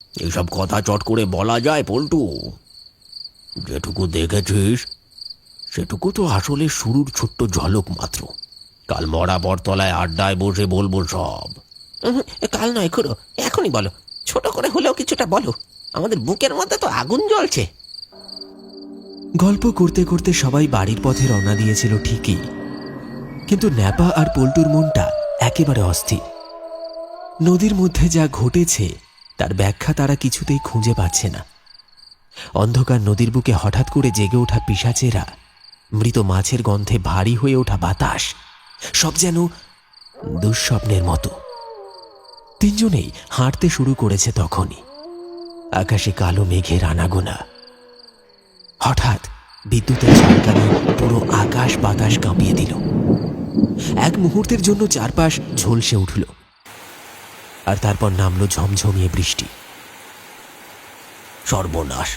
এইসব কথা চট করে বলা যায় পল্টু? যেটুকু দেখেছিস সেটুকু তো আসলে শুরুর ছোট্ট ঝলক মাত্র। কাল মরা বটতলায় আড্ডায় বসে বলবো সব। কাল নয় খুড়ো, এখনই বলো। ছোট করে হলেও কিছুটা বলো, আমাদের বুকের মধ্যে তো আগুন জ্বলছে। গল্প করতে করতে সবাই বাড়ির পথে রওনা দিয়েছিল ঠিকই, কিন্তু ন্যাপা আর পল্টুর মনটা একেবারে অস্থির। নদীর মধ্যে যা ঘটেছে তার ব্যাখ্যা তারা কিছুতেই খুঁজে পাচ্ছে না। অন্ধকার নদীর বুকে হঠাৎ করে জেগে ওঠা পিশাচেরা, মৃত মাছের গন্ধে ভারী হয়ে ওঠা বাতাস, সব যেন দুঃস্বপ্নের মতো। তিনজনেই হাঁটতে শুরু করেছে তখনই। আকাশে কালো মেঘের আনাগোনা। হঠাৎ বিদ্যুতের ঝলকানি পুরো আকাশ বাতাস কাঁপিয়ে দিল। এক মুহূর্তের জন্য চারপাশ ঝলসে উঠল, আর তারপর নামলো ঝমঝমিয়ে বৃষ্টি। সর্বনাশ!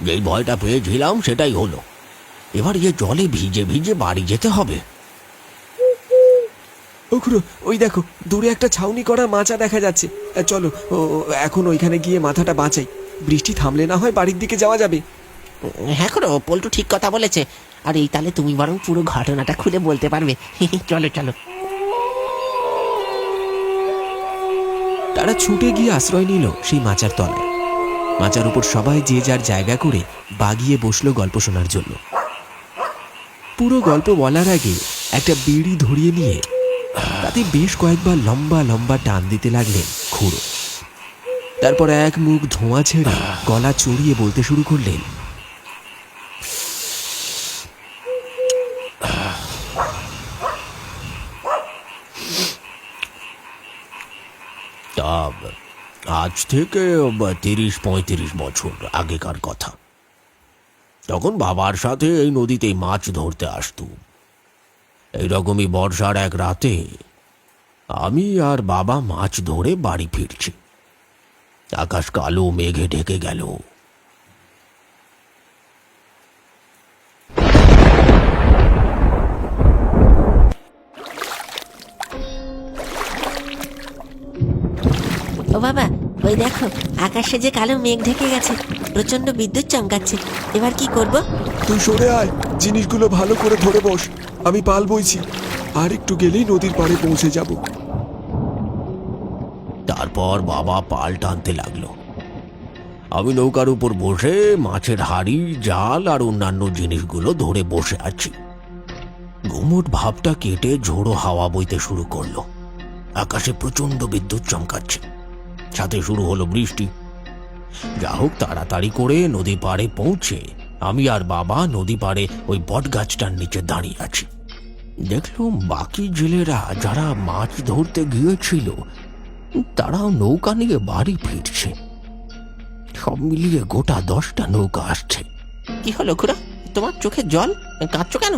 যেই ভয়টা পেয়েছিলাম সেটাই হলো। এবার যে জলে ভিজে ভিজে বাড়ি যেতে হবে। ওখুড়ো, ওই দেখো দূরে একটা ছাউনি করা মাচা দেখা যাচ্ছে। চলো এখন ওইখানে গিয়ে মাথাটা বাঁচাই। বৃষ্টি থামলে না হয় বাড়ির দিকে যাওয়া যাবে। হ্যাঁ খুড়ো, পল্টু ঠিক কথা বলেছে। আর এই তালে তুমি বরং পুরো ঘটনাটা খুলে বলতে পারবে। চলো চলো। তারা ছুটে গিয়ে আশ্রয় নিল সেই মাচার তলায়। মাচার উপর সবাই যে যার জায়গা করে বাগিয়ে বসলো গল্প শোনার জন্য। পুরো গল্প বলার আগে একটা বিড়ি ধরিয়ে নিয়ে তাতে বেশ কয়েকবার লম্বা লম্বা টান দিতে লাগলেন খুড়ো। তারপর এক মুখ ধোঁয়া ছেড়ে গলা চড়িয়ে বলতে শুরু করলেন, আজ থেকে ৩০-৩৫ বছর আগেকার কথা। তখন বাবার সাথে এই নদীতেই মাছ ধরতে আসতুম। এইরকমই বর্ষার এক রাতে আমি আর বাবা মাছ ধরে বাড়ি ফিরছি। আকাশ কালো মেঘে ঢেকে গেল। ও বাবা, ওই দেখো আকাশে যে কালো মেঘ ঢেকে গেছে, প্রচন্ড বিদ্যুৎ চমকাচ্ছে। এবার কি করব? তুই সরে আয়, জিনিসগুলো ভালো করে ধরে বস। আমি পাল বইছি, আর একটু গেলেই নদীর পাড়ে পৌঁছে যাব। তারপর বাবা পাল টানতে লাগলো। আমি নৌকার উপর বসে মাছের হাড়ি, জাল আর অন্যান্য জিনিসগুলো ধরে বসে আছি। ঘুমট ভাবটা কেটে ঝোড়ো হাওয়া বইতে শুরু করলো। আকাশে প্রচন্ড বিদ্যুৎ চমকাচ্ছে, সাথে শুরু হলো বৃষ্টি। যা হোক, তাড়াতাড়ি করে নদী পাড়ে পৌঁছে আমি আর বাবা নদী পাড়ে ওই বট গাছটার নিচে দাঁড়িয়ে আছি। দেখলাম বাকি জেলেরা যারা মাছ ধরতে গিয়েছিল তারাও নৌকা নিয়ে বাড়ি ফিরছে। সব মিলিয়ে গোটা 10টা নৌকা আসছে। কি হলো খুড়া, তোমার চোখে জল? কাঁদছো কেন?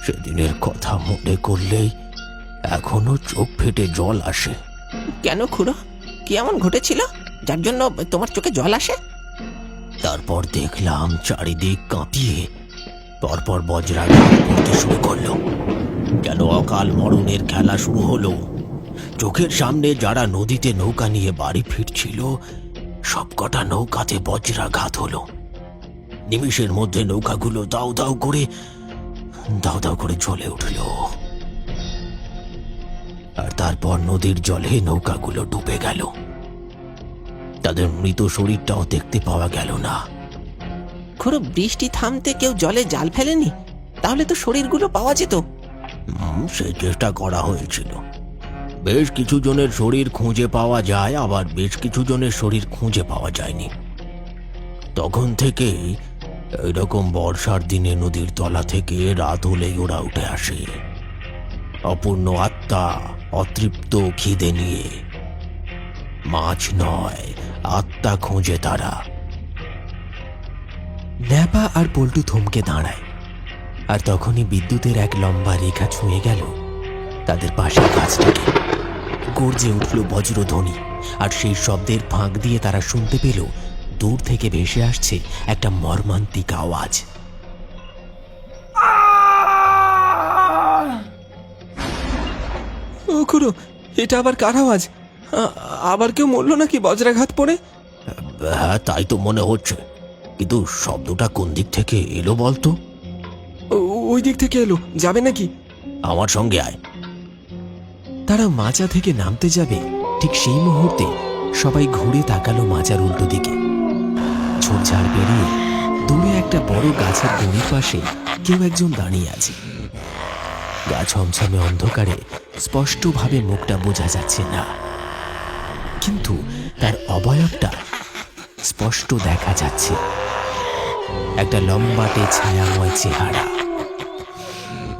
সেদিনের কথা মনে করলেই এখনো চোখ ফেটে জল আসে। কেন খুড়ো, কি এমন ঘটেছিল যার জন্য তোমার চোখে জল আসে? তারপর দেখলাম চারিদিক কাঁপিয়ে পরপর বজ্রাঘাত করতে শুরু করলো। যেন অকাল মরণের খেলা শুরু হলো। চোখের সামনে যারা নদীতে নৌকা নিয়ে বাড়ি ফিরছিল সবকটা নৌকাতে বজ্রাঘাত হলো। নিমিষের মধ্যে নৌকাগুলো দাউ দাউ করে জ্বলে উঠল। আর তারপর নদীর জলে নৌকাগুলো ডুবে গেল। তাদের মৃত শরীরটাও দেখতে পাওয়া গেল না। খুড়ো, বৃষ্টি থামতে কেউ জলে জাল ফেলেনি? তাহলে তো শরীরগুলো পাওয়া যেত। সে চেষ্টা করা হয়েছিল। বেশ কিছু জনের শরীর খুঁজে পাওয়া যায়, আবার বেশ কিছু জনের শরীর খুঁজে পাওয়া যায়নি। তখন থেকেই এইরকম বর্ষার দিনে নদীর তলা থেকে রাত হলেই ওরা উঠে আসে, অপূর্ণ আত্মা, অতৃপ্ত খিদে নিয়ে। মাছ নয়, আত্মা খোঁজে তারা। ন্যাপা আর পল্টু থমকে দাঁড়ায়, আর তখনই বিদ্যুতের এক লম্বা রেখা ছুঁয়ে গেল তাদের পাশের গাছটাকে। গর্জে উঠল বজ্রধ্বনি, আর সেই শব্দের ফাঁক দিয়ে তারা শুনতে পেল দূর থেকে ভেসে আসছে একটা মর্মান্তিক আওয়াজ। ও খুড়ো, এটা আবার কার আওয়াজ? আবার কেউ মরলো নাকি বজ্রাঘাত পড়ে? হ্যাঁ, তাই তো মনে হচ্ছে, কিন্তু শব্দটা কোন দিক থেকে এলো বলতো? ওই দিক থেকে এলো, যাবে নাকি? আমার সঙ্গে আয়। তারা মাচা থেকে নামতে যাবে, ঠিক সেই মুহূর্তে সবাই ঘুরে তাকালো মাচার উল্টো দিকে। ঝোড়ঝাড় পেরিয়ে দূরে একটা বড় গাছের দড়ির পাশে কেউ একজন দাঁড়িয়ে আছে। গা ছমছমে অন্ধকারে স্পষ্টভাবে মুখটা বোঝা যাচ্ছে না, কিন্তু তার অবয়বটা স্পষ্ট দেখা যাচ্ছে। একটা লম্বাটে ছায়াময় চেহারা,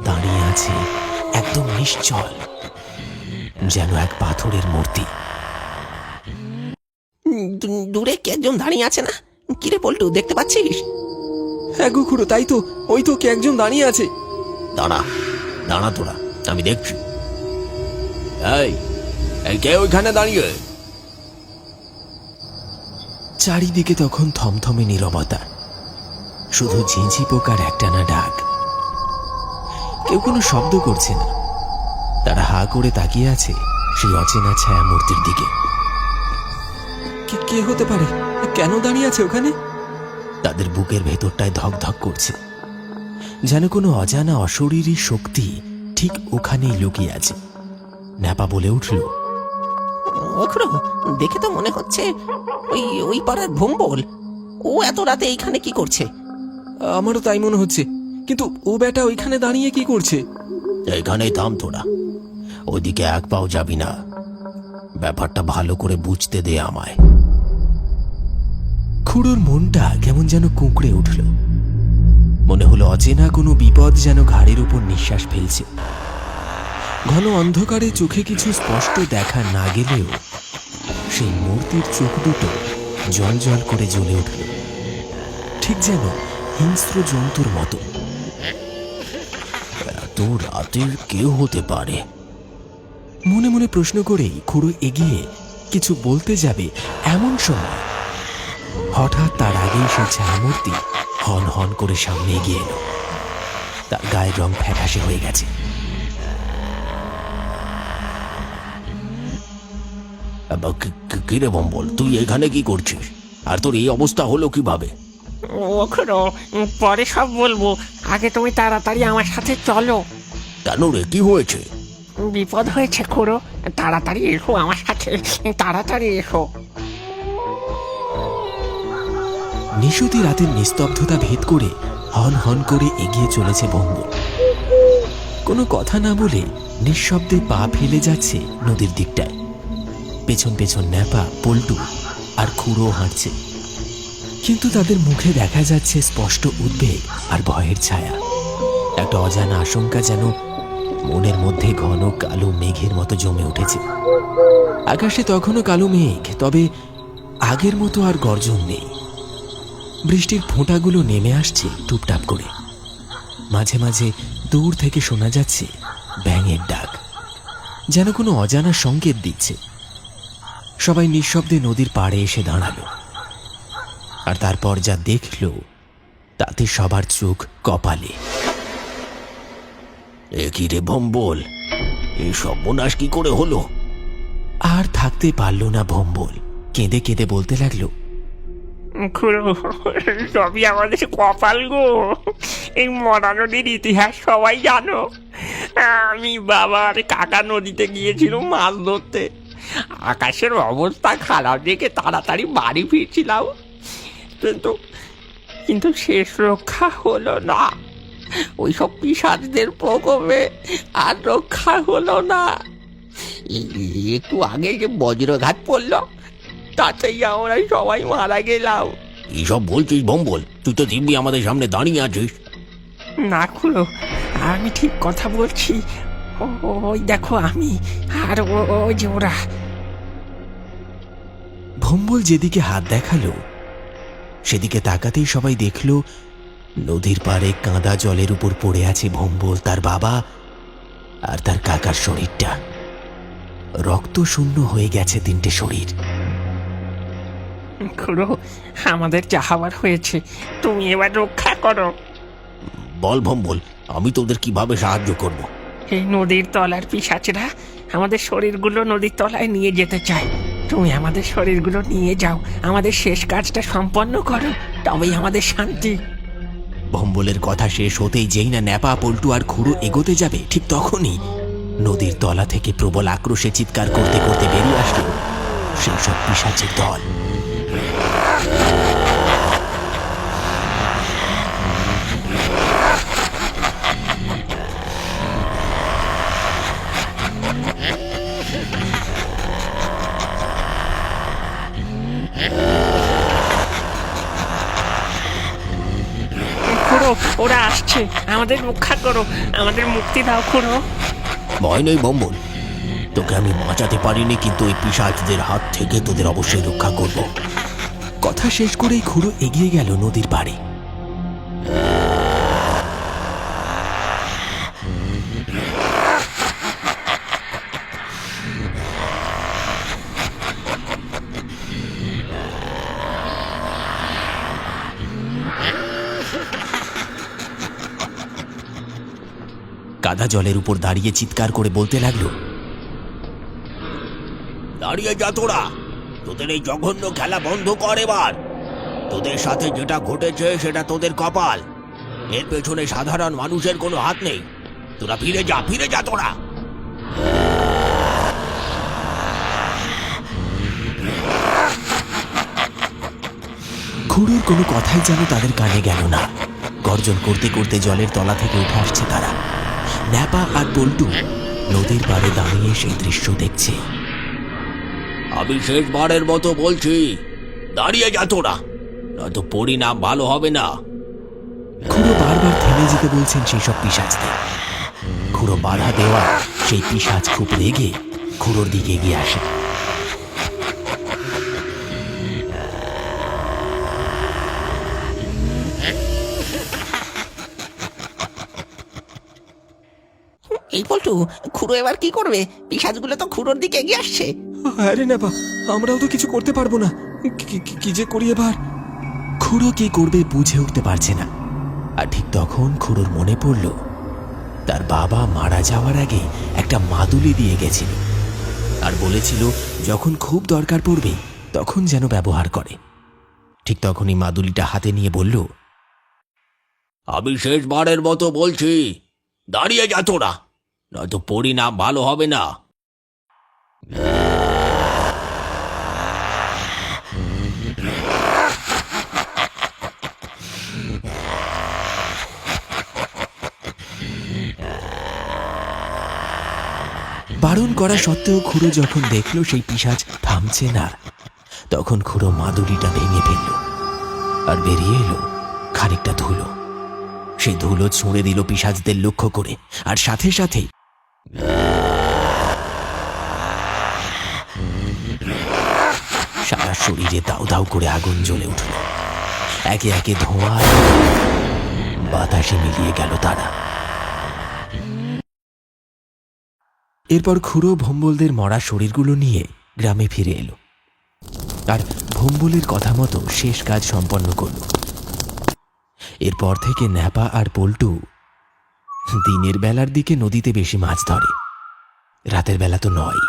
দাঁড়িয়ে আছে একদম নিশ্চল, যেন এক পাথরের মূর্তি। দূরে কে একজন দাঁড়িয়ে আছে না? কিরে পল্টু, দেখতে পাচ্ছিস? হ্যাঁ গো খুড়ো, তাই তো, ওই তো কে একজন দাঁড়িয়ে আছে। দাঁড়া দাঁড়া তোরা, আমি দেখছি। এই এই কে ওইখানে দাঁড়িয়ে? চারিদিকে তখন থমথমে নীরবতা, শুধু ঝিঁঝি পোকার একটানা ডাক। কেউ কোনো শব্দ করছে না। তারা হা করে তাকিয়ে আছে সেই অচেনা ছায়া মূর্তির দিকে। কে হতে পারে? কেন দাঁড়িয়ে আছে ওখানে? তাদের বুকের ভেতরটায় ধক ধক করছে, যেন কোনো অজানা অশরীরী শক্তি ঠিক ওখানেই লুকিয়ে আছে। ন্যাপা বলে উঠল, ওখরো, দেখে তো মনে হচ্ছে ওই ওই পাড়ার ভোম্বল। ও এত রাতে এইখানে কি করছে? আমারও তাই মনে হচ্ছে, কিন্তু ও বেটা ওইখানে দাঁড়িয়ে কি করছে? এখানেই থাম তোরা, ওইদিকে এক পাও যাবি না। ব্যাপারটা ভালো করে বুঝতে দে আমায়। খুড়োর মনটা কেমন যেন কুঁকড়ে উঠল। মনে হলো অচেনা কোনো বিপদ যেন ঘাড়ের উপর নিঃশ্বাস ফেলছে। ঘন অন্ধকারে চোখে কিছু স্পষ্ট দেখা না গেলেও সেই মূর্তির চোখ দুটো জল জল করে জ্বলে উঠল, ঠিক যেন হিংস্র জন্তুর মতো। এত রাতের কেউ হতে পারে? মনে মনে প্রশ্ন করেই খুড়ো এগিয়ে কিছু বলতে যাবে, এমন সময় হঠাৎ তার আগেই সেই ছায়ামূর্তি হন হন করে সামনে এগিয়ে এলো। তার গায়ের রং ফ্যাকাশে হয়ে গেছে। কিরে বম্বল, তুই এখানে কি করছিস? আর তোর এই অবস্থা হলো কিভাবে? ওখরো, পরে সব বলবো, আগে তুমি তাড়াতাড়ি আমার সাথে চলো। কেন রে, কি হয়েছে? বিপদ হয়েছে খুড়ো, তাড়াতাড়ি এসো আমার সাথে, তাড়াতাড়ি এসো। নিশুতি রাতের নিস্তব্ধতা ভেদ করে হন হন করে এগিয়ে চলেছে ভম্বল। কোনো কথা না বলে নিঃশব্দে পা ফেলে যাচ্ছে নদীর দিকটায়। পেছন পেছন ন্যাপা, পল্টু আর খুড়ো হাঁটছে, কিন্তু তাদের মুখে দেখা যাচ্ছে স্পষ্ট উদ্বেগ আর ভয়ের ছায়া। একটা অজানা আশঙ্কা যেন মনের মধ্যে ঘন কালো মেঘের মতো জমে উঠেছে। আকাশে তখনও কালো মেঘ, তবে আগের মতো আর গর্জন নেই। বৃষ্টির ফোঁটাগুলো নেমে আসছে টুপটাপ করে। মাঝে মাঝে দূর থেকে শোনা যাচ্ছে ব্যাঙের ডাক, যেন কোনো অজানা সংকেত দিচ্ছে। সবাই নিঃশব্দে নদীর পাড়ে এসে দাঁড়ালো, আর তারপর যা দেখল তাতে সবার চোখ কপালে। এ কি রে ভম্বল, এই সর্বনাশ কি করে হলো? আর থাকতে পারল না ভম্বল, কেঁদে কেঁদে বলতে লাগলো, খুড়ো, সবই আমাদের কপাল গো। এই মরা নদীর ইতিহাস সবাই জানো। আমি বাবা আর কাকা নদীতে গিয়েছিলাম মাছ ধরতে। আকাশের অবস্থা খারাপ দেখে তাড়াতাড়ি বাড়ি ফিরছিলাম, কিন্তু শেষ রক্ষা হলো না। ওইসব পিশাচদের প্রকোপে আর রক্ষা হলো না। একটু আগে যে বজ্রঘাত পড়লো, তাতেই আমরা সবাই মারা গেলাম। এইসব বলছিস ভম্বল? তুই তো দিব্যি আমাদের সামনে দাঁড়িয়ে আছিস। না খুড়ো, আমি ঠিক কথা বলছি। ওই দেখো আমি আর ওই যে ওরা। ভম্বল যেদিকে হাত দেখালো সেদিকে তাকাতেই সবাই দেখল নদীর পাড়ে কাঁদা জলের উপর পড়ে আছে ভম্বল, তার বাবা আর তার কাকার শরীরটা। রক্ত শূন্য হয়ে গেছে তিনটে শরীর। খুড়ো, আমাদের যা হবার হয়েছে, তুমি এবার রক্ষা করো। বল ভম্বল, আমি তোদের কিভাবে সাহায্য করব? এই নদীর তলার পিশাচরা আমাদের শরীরগুলো নদীর তলায় নিয়ে যেতে চায়। তুমি আমাদের শরীরগুলো নিয়ে যাও, আমাদের শেষ কাজটা সম্পন্ন করো, তবেই আমাদের শান্তি। ভম্বলের কথা শেষ হতেই যেই না ন্যাপা, পল্টু আর খুড়ো এগোতে যাবে, ঠিক তখনই নদীর তলা থেকে প্রবল আক্রোশে চিৎকার করতে করতে বেরিয়ে আসলো সেই সব পিশাচের দল। খুড়ো, ওরা আসছে, আমাদের রক্ষা করো, আমাদের মুক্তি দাও খুড়ো। ভয় নেই ভম্বল, তোকে আমি বাঁচাতে পারিনি, কিন্তু ওই পিশাচদের হাত থেকে তোদের অবশ্যই রক্ষা করব। কথা শেষ করেই খুড়ো এগিয়ে গেল নদীর পাড়ে। কাদা জলের উপর দাঁড়িয়ে চিৎকার করে বলতে লাগলো, দাঁড়িয়ে যা তোরা, তোদের এই জঘন্য খেলা বন্ধ কর এবার। তোদের সাথে যেটা ঘটেছে সেটা তোদের কপাল, এর পেছনে সাধারণ মানুষের কোনো হাত নেই। তোরা ফিরে যা তোরা। খুড়োর কোনো কথাই যেন তাদের কানে গেল না। গর্জন করতে করতে জলের তলা থেকে উঠে আসছে তারা। ন্যাপা আর পল্টু নদীর পাড়ে দাঁড়িয়ে সেই দৃশ্য দেখছে। আমি শেষবারের মতো বলছি, দাঁড়িয়ে যা তোরা, নয়তো পরিণাম ভালো হবে না। খুড়ো বারবার থেমে যেতে বলছেন সেই সব পিশাচদের। খুড়ো বাধা দেওয়া সেই পিশাচ খুব রেগে খুড়োর দিকে এগিয়ে আসে। এই পল্টু, খুড়ো এবার কি করবে? পিশাচগুলো তো খুড়োর দিকে এগিয়ে আসছে। আরে নেপা, আমরাও তো কিছু করতে পারবো না। কি যে করি এবার? খুড়ো কি করবে বুঝে উঠতে পারছে না। আর ঠিক তখন খুড়োর মনে পড়ল তার বাবা মারা যাওয়ার আগে একটা মাদুলি দিয়ে গেছিল, আর বলেছিল যখন খুব দরকার পড়বে তখন যেন ব্যবহার করে। ঠিক তখনই মাদুলিটা হাতে নিয়ে বলল, আমি শেষবারের মতো বলছি, দাঁড়িয়ে যা তোরা, নয়তো পরিণাম ভালো হবে না। বারণ করা সত্ত্বেও খুড়ো যখন দেখল সেই পিশাচ থামছে না, তখন খুড়ো মাদুলিটা ভেঙে ফেলল আর বেরিয়ে এলো খানিকটা ধুলো। সেই ধুলো ছুঁড়ে দিল পিশাচদের লক্ষ্য করে, আর সাথে সাথেই সারা শরীরে দাউ দাউ করে আগুন জ্বলে উঠল। একে একে ধোঁয়া বাতাসে মিলিয়ে গেল তারা। এরপর খুড়ো ভম্বলদের মরা শরীরগুলো নিয়ে গ্রামে ফিরে এলো আর ভম্বলের কথা মতো শেষ কাজ সম্পন্ন করল। এরপর থেকে ন্যাপা আর পল্টু দিনের বেলার দিকে নদীতে বেশি মাছ ধরে, রাতের বেলা তো নয়।